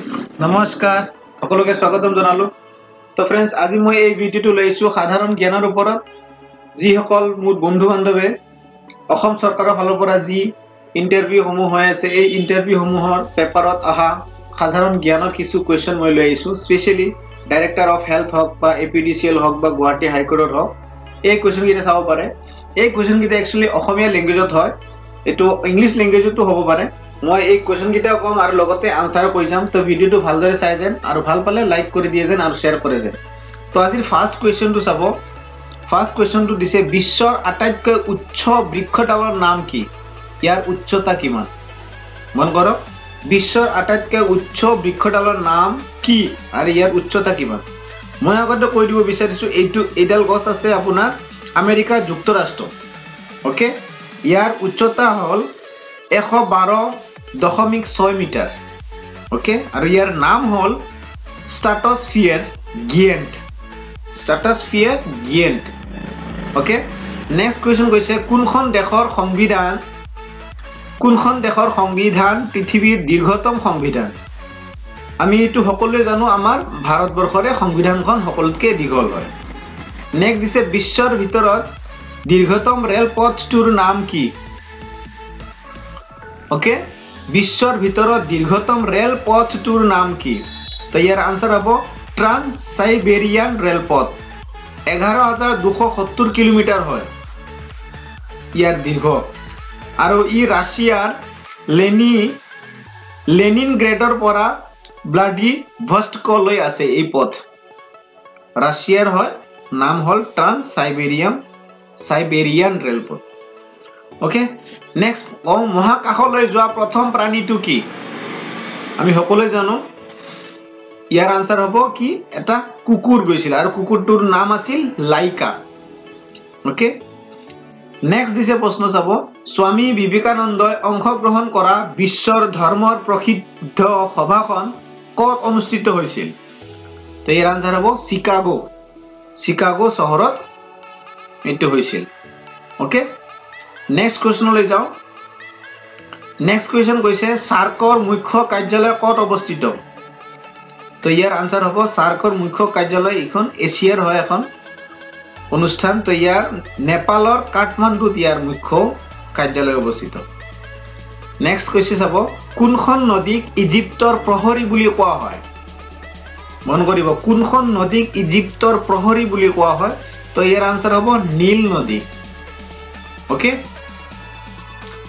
friends नमस्कार সকলোকে স্বাগতম জনালো তো फ्रेंड्स আজি মই এই ভিডিওটো লৈছো সাধাৰণ জ্ঞানৰ ওপৰত যি সকল মোৰ বন্ধু বান্ধৱে অসম চৰকাৰৰ ফালৰ পৰা যি ইন্টাৰভিউ সমূহ হৈ আছে এই ইন্টাৰভিউ সমূহৰ পেপাৰত আহা সাধাৰণ জ্ঞানৰ কিছু কোৱেশ্চন মই লৈ আহিছো স্পেশালি ডাইৰেক্টৰ অফ হেলথ হক বা এপিডিসিএল হক বা গুৱাহাটী হাইকোৰ্টৰ হক এই কোৱেশ্চন কিটা চাব পাৰে এই কোৱেশ্চন কিটা একচুয়ালি অসমীয়া ল্যাঙ্গুৱেজত হয় এটো ইংলিশ ল্যাঙ্গুৱেজতো হ'ব পাৰে মই এই কোৱেশ্চন কিটা কম আৰু লগতে আনসাৰ কৈ যাম তো ভিডিওটো ভালদৰে চাই যেন আৰু ভাল পালে লাইক কৰি দিয়ে যেন আৰু শেয়াৰ কৰে যেন তো আজিৰ ফাৰ্স্ট কোৱেশ্চনটো চাব ফাৰ্স্ট কোৱেশ্চনটো দিছে বিশ্বৰ আটাইতকৈ উচ্চ বৃক্ষডালৰ নাম কি ইয়াৰ উচ্চতা কিমান মন কৰক বিশ্বৰ আটাইতকৈ উচ্চ বৃক্ষডালৰ নাম কি আৰু ইয়াৰ উচ্চতা কিমান মই আগতে কৈ দিব বিচাৰিছো এইডাল গছ আছে আপোনাৰ আমেৰিকা যুক্তৰাষ্ট্ৰত ওকে ইয়াৰ উচ্চতা হল 112.6 মিটাৰ ওকে আৰু ইয়াৰ নাম হল স্ট্ৰাটোস্ফিয়াৰ গিয়েন্ট ওকে নেক্সট কোৱেশ্চন কৈছে কোনখন দেশৰ সংবিধান পৃথিৱীৰ দীৰ্ঘতম সংবিধান আমি এটো সকলোৱে জানো আমাৰ ভাৰতবৰ্ষৰে সংবিধানখন সকলোতকৈ দীঘল হয় নেক্সট দিছে বিশ্বৰ ভিতৰত দীৰ্ঘতম ৰেলপথটোৰ নাম কি ओके বিশ্বৰ ভিতৰত দীৰ্ঘতম ৰেলপথটোৰ নাম কি তো ইয়াৰ আনসাৰ হ'ব ট্ৰান্স সাইবেৰিয়ান ৰেলপথ 11270 কিলোমিটাৰ হয় ইয়াৰ দীৰ্ঘ আৰু ই ৰাছিয়াৰ লেনিনগ্ৰেডৰ পৰা ভ্লাদিভষ্টকলৈ আছে এই পথ ৰাছিয়াৰ হয় নাম হল ট্ৰান্স সাইবেৰিয়ান ৰেলপথ ओके नेक्स्ट মহাকাশলৈ যোৱা প্ৰথম প্ৰাণীটো কি আমি সকলোৱে জানো ইয়াৰ আনসাৰ হ'ব কি এটা কুকুৰ গৈছিল আৰু কুকুৰটোৰ নাম আছিল লাইকা ওকে নেক্সট দিছে প্ৰশ্ন চাব স্বামী বিবেকানন্দই অংশগ্ৰহণ কৰা বিশ্বৰ ধৰ্মৰ প্ৰসিদ্ধ সভাখন ক'ত অনুষ্ঠিত হৈছিল তো ইয়াৰ আনসাৰ হ'ব চিকাগো চহৰত এটো হৈছিল ওকে नेक्स्ट क्वेश्चन ले जाओ नेक्स्ट क्वेश्चन কৈছে সাৰ্কৰ মুখ্য কাৰ্যালয় ক'ত অৱস্থিত তো ইয়াৰ আনসাৰ হ'ব সাৰ্কৰ মুখ্য কাৰ্যালয় এখন এছিয়াৰ হয় এখন অনুষ্ঠান তো ইয়াৰ নেপালৰ কাঠমাণ্ডুত ইয়াৰ মুখ্য কাৰ্যালয় অৱস্থিত নেক্সট কৈছে চাব কোনখন নদীক ইজিপ্তৰ প্ৰহৰী বুলি কোৱা হয় মন কৰিব কোনখন নদীক ইজিপ্তৰ প্ৰহৰী বুলি কোৱা হয় তো ইয়াৰ আনসাৰ হ'ব নীল নদী ओके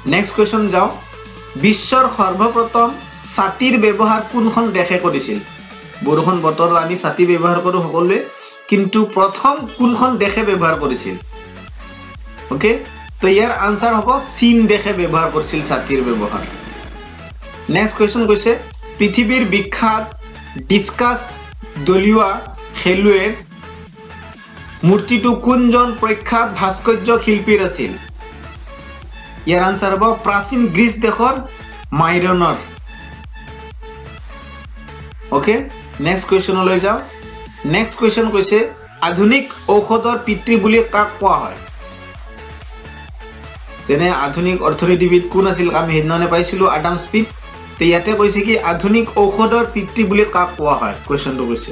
नेक्स्ट क्वेश्चन जाओ বিশ্বৰ সৰ্বপ্ৰথম ছাতিৰ ব্যৱহাৰ কোনখন দেশে কৰিছিল বৰষুণ বতৰত আমি ছাতি ব্যৱহাৰ কৰো সকলোৱে কিন্তু প্ৰথম কোনখন দেশে ব্যৱহাৰ কৰিছিল ওকে তো ইয়াৰ আনসাৰ হ'ব চীন দেশে ব্যৱহাৰ কৰিছিল ছাতিৰ ব্যৱহাৰ নেক্সট কোৱেশ্চন কৈছে পৃথিৱীৰ বিখ্যাত ডিসকাস দলিওৱা খেলুৱৈৰ মূৰ্তিটো কোনজন প্ৰখ্যাত ভাস্কৰ্য শিল্পীৰ আছিল ইয়াৰ আনসাৰ হ'ব প্ৰাচীন গ্ৰীচ দেশৰ মাইৰনৰ ওকে নেক্সট কোৱেশ্চন লৈ যাও নেক্সট কোৱেশ্চন কৈছে আধুনিক ঔষধৰ পিতৃ বুলি কাক কোৱা হয় যেনে আধুনিক অৰ্থনীতিবিদ কোন আছিল আমি হিদননে পাইছিলো আডাম স্মিথ তে ইয়াতে কৈছে কি আধুনিক ঔষধৰ পিতৃ বুলি কাক কোৱা হয় কোৱেশ্চনটো কৈছে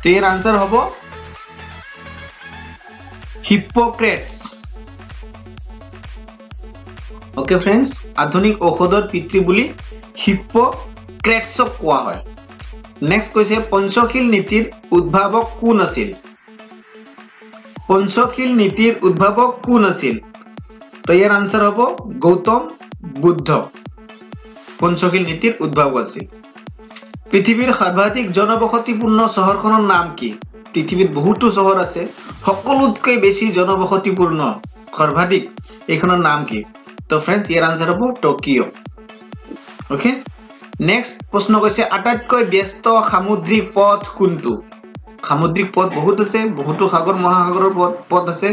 তে ইয়াৰ আনসাৰ হ'ব হিপ্পোক্ৰেটস ओके फ्रेंड्स आधुनिक औषधर पितृ বুলি হিপ্পোক্ৰেটছক কোৱা হয় নেক্সট কৈছে পঞ্চশীল নীতিৰ উদ্ভাৱক কোন আছিল পঞ্চশীল নীতিৰ উদ্ভাৱক কোন আছিল তো ইয়াৰ আনসাৰ হ'ব গৌতম বুদ্ধ পঞ্চশীল নীতিৰ উদ্ভাৱক আছিল পৃথিৱীৰ সৰ্বাধিক জনবসতিপূৰ্ণ চহৰখনৰ নাম কি পৃথিৱীত বহুতো চহৰ আছে সকলোতকৈ বেছি জনবসতিপূৰ্ণ সৰ্বাধিক এইখনৰ নাম কি तो फ्रेंड्स ইয়াৰ আনসাৰ হ'ব টকিঅ ওকে নেক্সট প্ৰশ্ন কৈছে আটাইতকৈ ব্যস্ত সামুদ্ৰিক পথ কোনটো সামুদ্ৰিক পথ বহুত আছে বহুতো সাগৰ মহাসাগৰৰ পথ আছে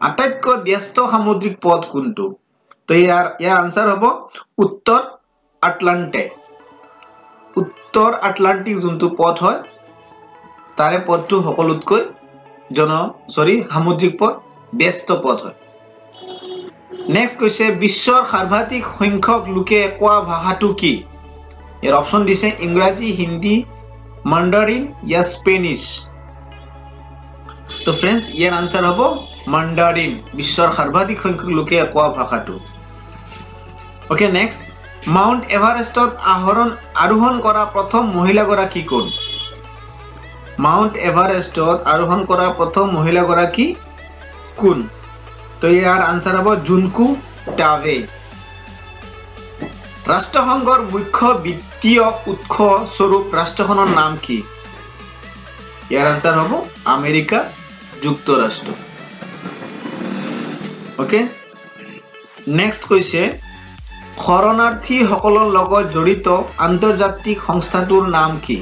আটাইতকৈ ব্যস্ত সামুদ্ৰিক পথ কোনটো তো ইয়াৰ আনসাৰ হ'ব উত্তৰ আটলান্টিক যোনটো পথ হয় তাৰে পথটো সকলোতকৈ সামুদ্ৰিক পথ ব্যস্ত পথ হয় नेक्स्ट কৈছে বিশ্বৰ সৰ্বাধিক সংখ্যক লোকে কোৱা ভাষাটো কি ইয়াৰ অপশন দিছে ইংৰাজী হিন্দী মান্ডাৰিন या স্পেনিশ তো फ्रेंड्स ইয়াৰ আনসাৰ হ'ব মান্ডাৰিন বিশ্বৰ সৰ্বাধিক সংখ্যক লোকে কোৱা ভাষাটো ওকে নেক্সট মাউন্ট এভাৰেস্টত আৰোহণ কৰা প্ৰথম মহিলা গৰাকী কোন মাউন্ট এভাৰেস্টত আৰোহণ কৰা প্ৰথম মহিলা গৰাকী কোন তো ইয়াৰ আনসাৰ হ'ব জুনকু টাৱে ৰাষ্ট্ৰসংঘৰ মুখ্য বিত্তীয় উৎস স্বৰূপ ৰাষ্ট্ৰখনৰ নাম কি ইয়াৰ আনসাৰ হ'ব আমেৰিকা যুক্তৰাষ্ট্ৰ ওকে নেক্সট কৈছে শৰণাৰ্থীসকলৰ লগত জড়িত আন্তৰ্জাতিক সংস্থাটোৰ নাম কি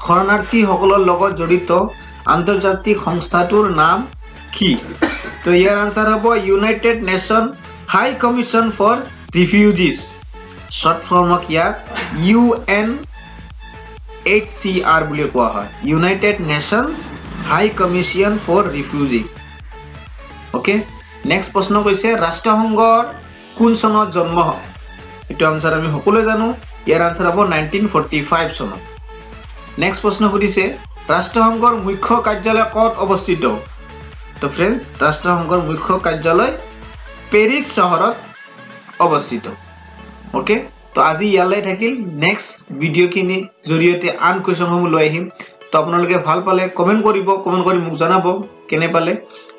শৰণাৰ্থীসকলৰ লগত জড়িত আন্তৰ্জাতিক সংস্থাটোৰ নাম কি তো ইয়াৰ আনসাৰ হ'ব United Nation High Commission for refugees short ফৰ্মক ইয়াক UNHCR বুলি কোৱা হয় United Nations High Commission for refugee okay next প্ৰশ্ন কৈছে ৰাষ্ট্ৰসংঘৰ কোন চনত জন্ম হয় এটো আনসাৰ আমি সকলোৱে জানো ইয়াৰ আনসাৰ হ'ব 1945 চনত নেক্সট প্ৰশ্ন সুধিছে ৰাষ্ট্ৰসংঘৰ মুখ্য কাৰ্যালয় ক'ত অৱস্থিত তো फ्रेंड्स ৰাষ্ট্ৰসংঘৰ মুখ্য কাৰ্যালয় পেৰিছ চহৰত অৱস্থিত ওকে তো আজি ইয়ালৈ থাকিল নেক্সট ভিডিও কিনি জৰিয়তে আন কোৱেশ্চন সমূহ লৈ আহিম তো আপোনালোকে ভাল পালে কমেন্ট কৰি মোক জনাব কেনে পালে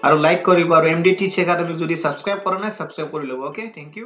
আৰু লাইক কৰিব আৰু MD Teach Academy যদি সাবস্ক্ৰাইব কৰা নাই সাবস্ক্ৰাইব কৰি লব ওকে থ্যাংক ইউ